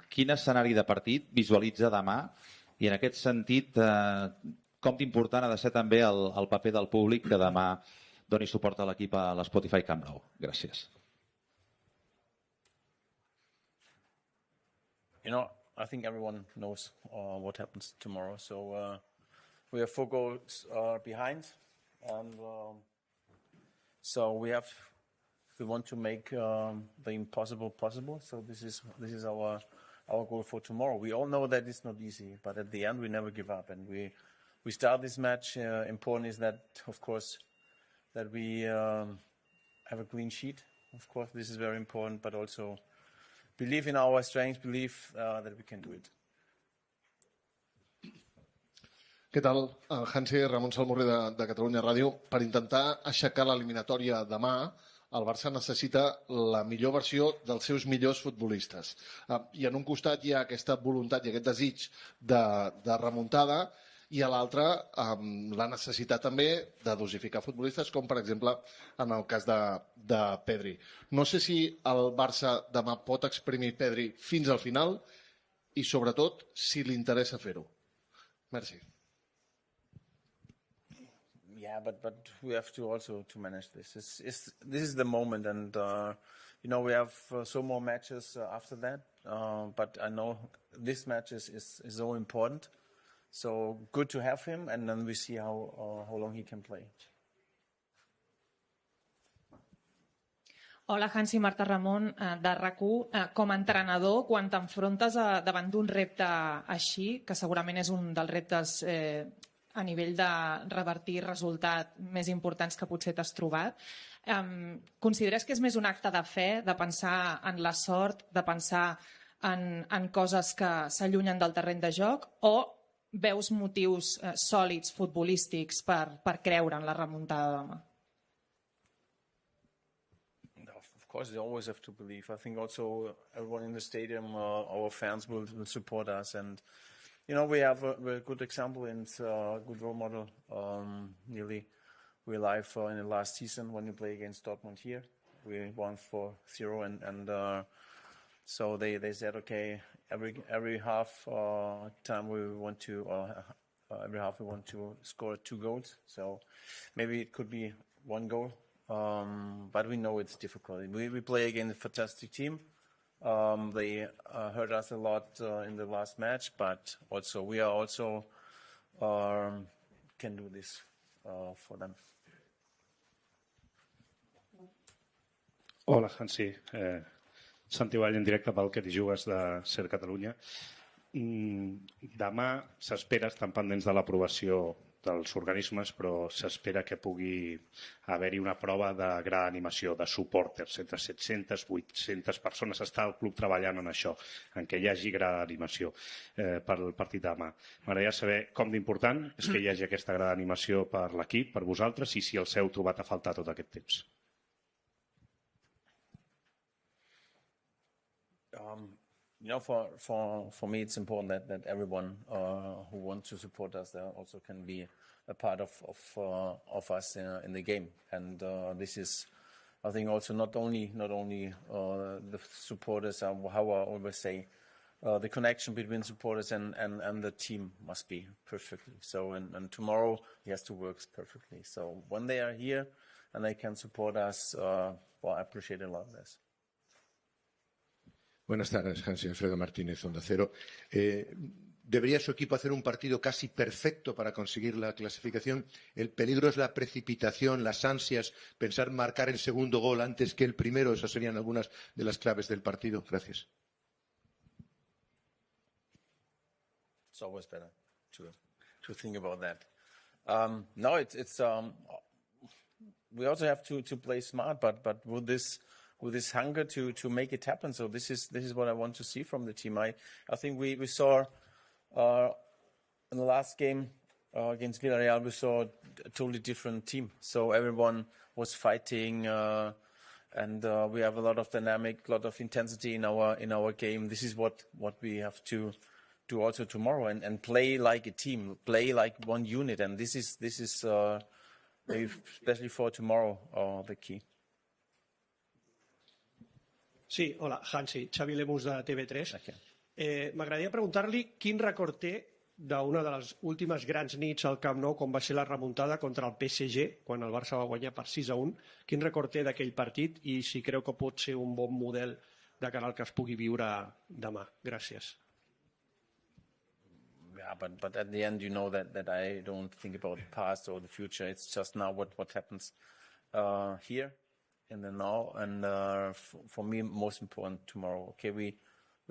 quin escenari de partit visualitza demà i en aquest sentit com d'important ha de ser també el paper del públic que demà doni suport a l'equip a l'Spotify Camp Nou. Gràcies. I think everyone knows what happens tomorrow. So we have 4 goals behind, and so we want to make the impossible possible. So this is our goal for tomorrow. We all know that it's not easy, but at the end we never give up, and we start this match. Important is that, of course, that we have a clean sheet. Of course, this is very important, but also believe in our strengths, believe that we can do it. Què tal? Hansi, Ramon Salmorrer de Catalunya Ràdio. Per intentar aixecar l'eliminatòria demà, el Barça necessita la millor versió dels seus millors futbolistes. I en un costat hi ha aquesta voluntat i aquest desig de remuntada, i a l'altre la necessitat també de dosificar futbolistes, com per exemple en el cas de Pedri. No sé si el Barça demà pot exprimir Pedri fins al final i sobretot si li interessa fer-ho. Merci. Yeah, but we have to also to manage this. This is the moment, and we have some more matches after that. But I know this match is so important. So good to have him, and then we see how long he can play. Hola, Hansi, Marta Ramon, de RAC1. Com a entrenador, quan t'enfrontes davant d'un repte així, que segurament és un dels reptes a nivell de revertir resultats més importants que potser t'has trobat, consideres que és més un acte de fe, de pensar en la sort, de pensar en coses que s'allunyen del terreny de joc, o veus motius sòlids futbolístics per creure en la remuntada demà? Of course, they always have to believe. I think also everyone in the stadium, our fans will support us, and we have a good example and a good role model. Nearly we're live in the last season when we play against Dortmund here. We won 4-0, and so they said, okay, every half time we want to every half we want to score 2 goals. So maybe it could be 1 goal, but we know it's difficult. We play against a fantastic team. They hurt us a lot in the last match, but also we are also can do this for them. Hola, Hansi. Santi Vall en directe pel que t'hi jugues de Ser Catalunya. Demà s'espera, estan pendents de l'aprovació dels organismes, però s'espera que pugui haver-hi una prova de gran animació, de supporters, entre 700 i 800 persones. Està el club treballant en això, en què hi hagi gran animació pel partit de demà. M'agradaria saber com d'important és que hi hagi aquesta gran animació per l'equip, per vosaltres, i si els heu trobat a faltar tot aquest temps. For me, it's important that everyone who wants to support us also can be a part of us in the game. And this is, I think, also not only the supporters. How I always say, the connection between supporters and the team must be perfectly. So and tomorrow he has to work perfectly. So when they are here and they can support us, I appreciate a lot of this. Buenas tardes, Hansi. Alfredo Martínez, Onda Cero. ¿Debería su equipo hacer un partido casi perfecto para conseguir la clasificación? El peligro es la precipitación, las ansias, pensar marcar el segundo gol antes que el primero. Esas serían algunas de las claves del partido. Gracias. It's always better to think about that. No, it's we also have to play smart, but with this hunger to make it happen. So this is what I want to see from the team. I think we saw in the last game against Villarreal, we saw a totally different team. So everyone was fighting, and we have a lot of dynamic, a lot of intensity in our game. This is what we have to do also tomorrow, and play like a team, play like one unit. And this is maybe especially for tomorrow the key. Sí, hola, Hansi, Xavi Lemus de TV3. M'agradaria preguntar-li quin record té d'una de les últimes grans nits al Camp Nou, com va ser la remuntada contra el PSG, quan el Barça va guanyar per 6-1. Quin record té d'aquell partit i si creu que pot ser un bon model de cara al que es pugui viure demà? Gràcies. Yeah, but at the end, you know that I don't think about the past or the future. It's just now what happens here in the now, and for me, most important tomorrow. Okay, we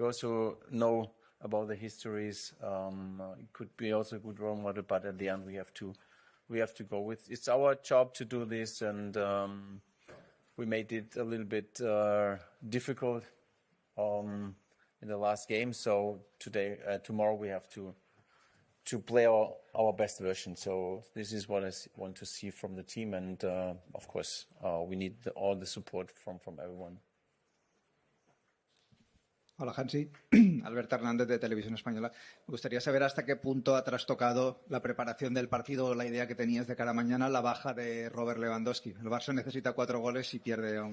also know about the histories. It could be also a good role model, but at the end, we have to go with. It's our job to do this, and we made it a little bit difficult in the last game. So tomorrow, we have to play our best version. So this is what I want to see from the team, and of course we need all the support from everyone. Hola, Hansi. Alberto Hernández, de Televisión Española. Me gustaría saber hasta qué punto ha trastocado la preparación del partido o la idea que tenías de cara a mañana la baja de Robert Lewandowski. El Barça necesita 4 goles y pierde a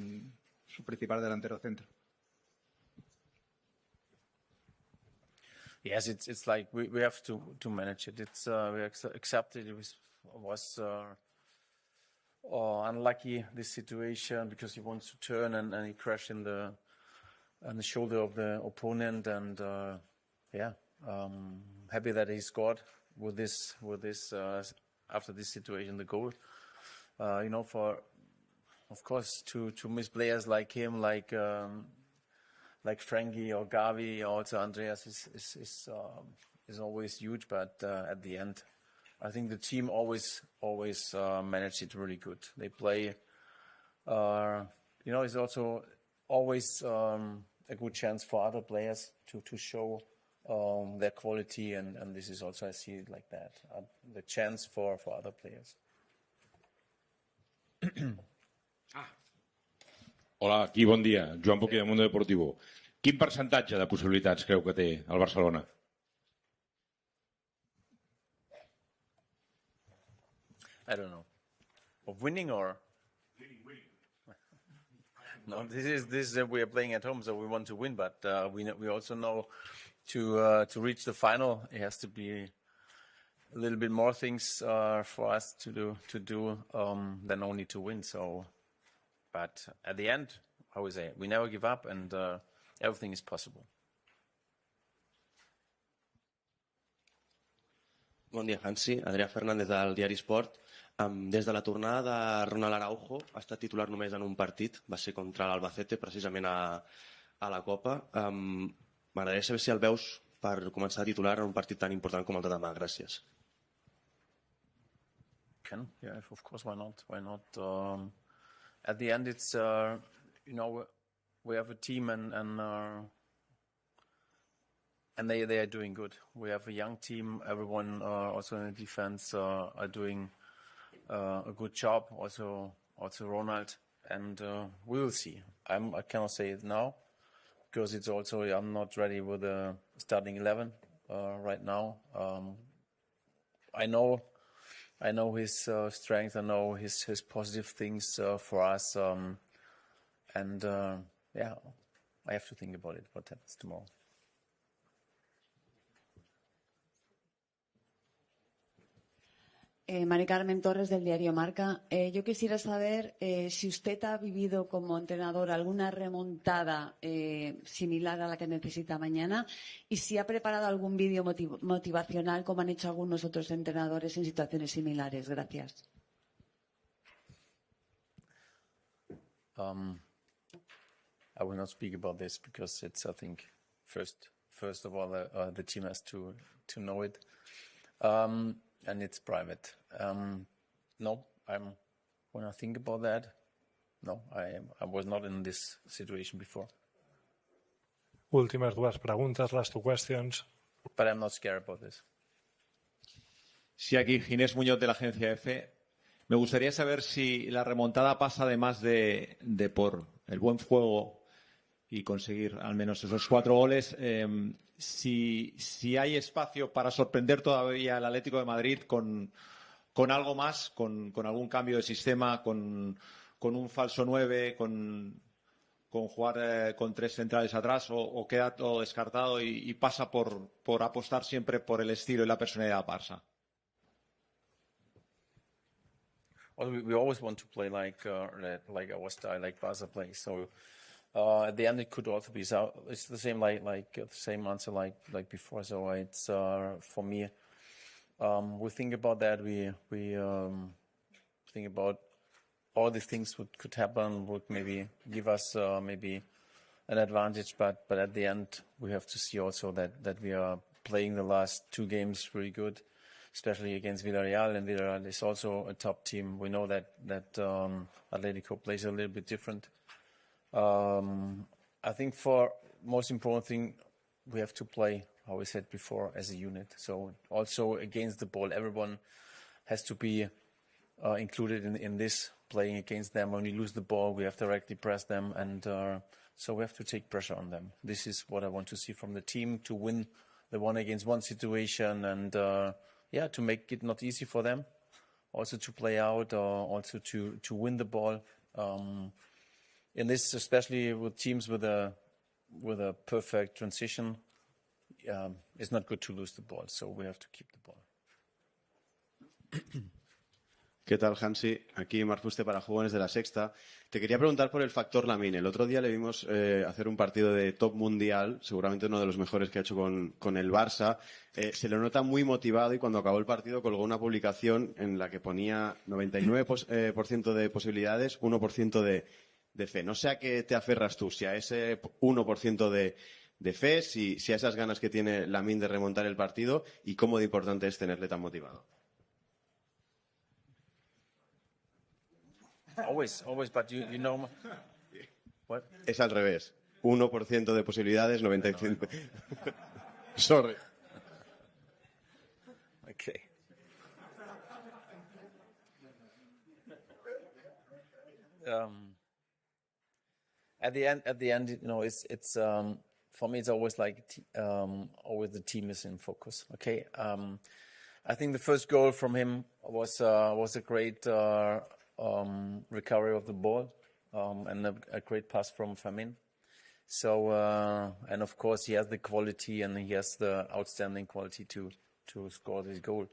su principal delantero centro. Yes, it's like we have to manage it. It's we accepted it was unlucky, this situation, because he wants to turn and he crashed on the shoulder of the opponent, and happy that he scored with this after this situation the goal. For of course to miss players like him, like Frankie or Gavi, also Andreas is always huge, but at the end, I think the team always managed it really good. They play, it's also always a good chance for other players to show their quality, and this is also, I see it like that, the chance for other players. Hola, aquí bon dia. Joan Poquí, de Mundo Deportivo. Quin percentatge de possibilitats creu que té el Barcelona? I don't know. Of winning or? Winning. No, this is we are playing at home, so we want to win. But we also know to reach the final, it has to be a little bit more things for us to do than only to win. So, but at the end, I would say we never give up, and everything is possible. Bon dia, Hansi. Adrià Fernández, del diari Sport. Des de la tornada de Ronald Araujo, ha estat titular només en un partit, va ser contra l'Albacete, precisament a la Copa. M'agradaria saber si el veus per començar a titular en un partit tan important com el de demà. Gràcies. Yeah, of course, why not? Why not? At the end, it's we have a team and they are doing good. We have a young team. Everyone also in the defense are doing a good job. Also Ronald, and we will see. I cannot say it now because it's also I'm not ready with the starting 11 right now. I know his strength. I know his positive things for us, and I have to think about it. What happens tomorrow? Mari Carmen Torres, del diario Marca. Yo quisiera saber si usted ha vivido como entrenador alguna remontada similar a la que necesita mañana y si ha preparado algún vídeo motivacional como han hecho algunos otros entrenadores en situaciones similares. Gracias. I will not speak about this because it's, I think, first of all, the team has to know it. And it's private. No, when I think about that, no, I was not in this situation before. Últimas dues preguntes, last two questions. But I'm not scared about this. Sí, aquí Ginés Muñoz, de la agencia EFE. Me gustaría saber si la remontada pasa además de por el buen juego y conseguir al menos esos 4 goles, si hay espacio para sorprender todavía al Atlético de Madrid con algo más, con algún cambio de sistema, con un falso 9, con jugar con tres centrales atrás o queda todo descartado y pasa por apostar siempre por el estilo y la personalidad Barça? Well, we always want to play like our style, like Barca plays. So at the end, it could also be so. It's the same the same answer like before. So it's for me. We think about that. We think about all the things what could happen, would maybe give us maybe an advantage. But at the end, we have to see also that we are playing the last two games really good, especially against Villarreal, and Villarreal is also a top team. We know that Atlético plays a little bit different. I think for most important thing, we have to play, how we said before, as a unit. So also against the ball, everyone has to be included in this, playing against them. When we lose the ball, we have to directly press them, and so we have to take pressure on them. This is what I want to see from the team, to win the one-against-one situation, and to make it not easy for them, also to play out, also to win the ball. In this, especially with teams with a perfect transition, it's not good to lose the ball, so we have to keep the ball. ¿Qué tal, Hansi? Aquí Marc Fuste para Jugones de la Sexta. Te quería preguntar por el factor Lamine. El otro día le vimos hacer un partido de top mundial, seguramente uno de los mejores que ha hecho con el Barça. Se le nota muy motivado y cuando acabó el partido colgó una publicación en la que ponía 99% de posibilidades, 1% de fe. No sé a qué te aferras tú, si a ese 1% de fe, si a esas ganas que tiene Lamine de remontar el partido y cómo de importante es tenerle tan motivado. Always, but you know what? Es al revés. 1% de posibilidades, 95%. Sorry. Okay. At the end, you know, it's for me, it's always like always the team is in focus. Okay. I think the first goal from him was a great recovery of the ball, and a great pass from Fermin. So, and of course he has the quality and he has the outstanding quality to score this goal,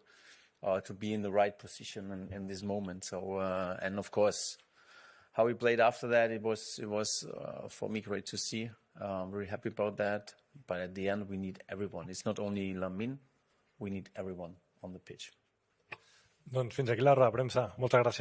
to be in the right position in this moment. So, and of course, how he played after that, it was for me great to see. Very happy about that. But at the end, we need everyone. It's not only Lamine, we need everyone on the pitch. Doncs fins aquí la roda de premsa. Moltes gràcies.